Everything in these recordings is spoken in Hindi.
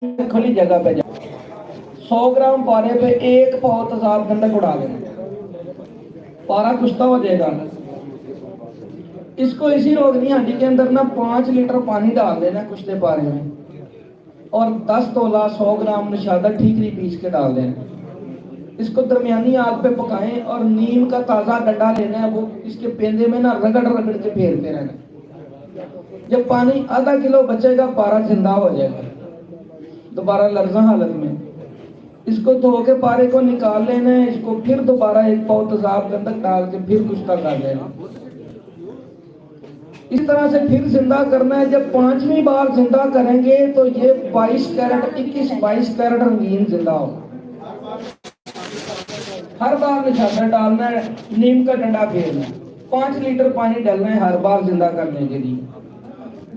खुली जगह पे जाए 100 ग्राम पारे पे एक पाव तेजाब गंधक उड़ा देना, पारा कुश्ता हो जाएगा। इसको इसी रोगनी हड्डी के अंदर ना 5 लीटर पानी डाल देना कुश्ते पारे में, और 10 तोला 100 ग्राम नशादा ठीकरी पीस के डाल देना। इसको दरमियानी आग पे पकाएं और नीम का ताजा डंडा लेना है, वो इसके पेंदे में ना रगड़ रगड़ के फेरते रहना। जब पानी आधा किलो बचेगा पारा जिंदा हो जाएगा, दोबारा लर्जा हालत में। इसको धो के पारे को निकाल लेना है, इसको फिर दोबारा एक पाव तेजाब गंधक डाल के फिर कुश्ता कर लेना। इस तरह से फिर जिंदा करना है। जब 5वीं बार जिंदा करेंगे तो ये 22 कैरेट 22 कैरेट रंगीन जिंदा होगा। हर बार निशाना डालना है, नीम का डंडा फेरना है, 5 लीटर पानी डालना है हर बार जिंदा करने के लिए।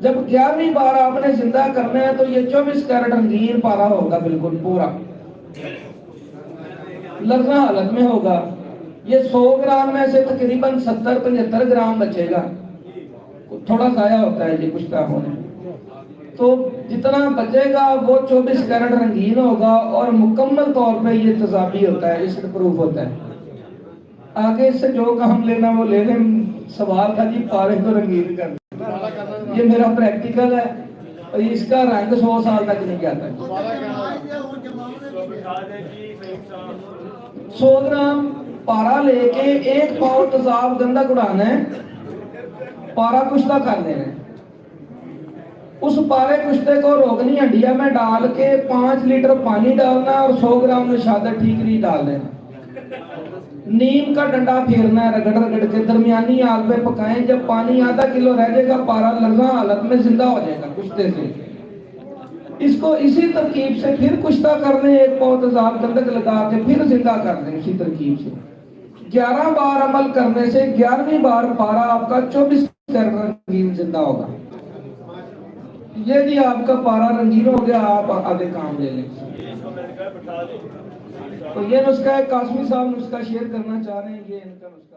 जब 11वीं बार आपने जिंदा करना है तो ये 24 कैरेट रंगीन पारा होगा, बिल्कुल पूरा लर्जा हालत में होगा। ये 100 ग्राम में से तकरीबन 70-75 ग्राम बचेगा, थोड़ा जाया होता है ये कुश्ता होने। तो जितना बचेगा वो 24 कैरेट रंगीन होगा और मुकम्मल तौर पे ये तेजाबी होता है, एसिड प्रूफ होता है। आगे इससे जो काम लेना वो ले लें। सवाल था जी पारे को रंगीन कर, ये मेरा प्रैक्टिकल है और इसका रंग 100 साल तक नहीं जाता। 100 ग्राम पारा लेके एक पाव तेजाब गंधक उड़ाना है, पारा कुश्ता कर देना है। उस पारे कुश्ते को रोगनी हंडिया में डाल के 5 लीटर पानी डालना और 100 ग्राम नशादा ठीकरी डाल देना। नीम का डंडा फेरना है रगड़ रगड़ के, दरमियानी आग पे पकाएं। जब पानी आधा किलो रह जाएगा पारा लर्जा हालत में जिंदा हो जाएगा कुश्ते से। इसको इसी तरकीब से फिर कुश्ता कर दें, एक पाव तेजाब गंधक लगा के फिर जिंदा कर दें इसी तरकीब से। 11 बार अमल करने से 11वीं बार पारा आपका 24 कैरेट रंगीन जिंदा होगा। ये जी आपका पारा रंगीन हो गया, आप आगे काम ले लें। तो ये नुस्खा है, कासमी साहब नुस्खा शेयर करना चाह रहे हैं, ये इनका नुस्खा।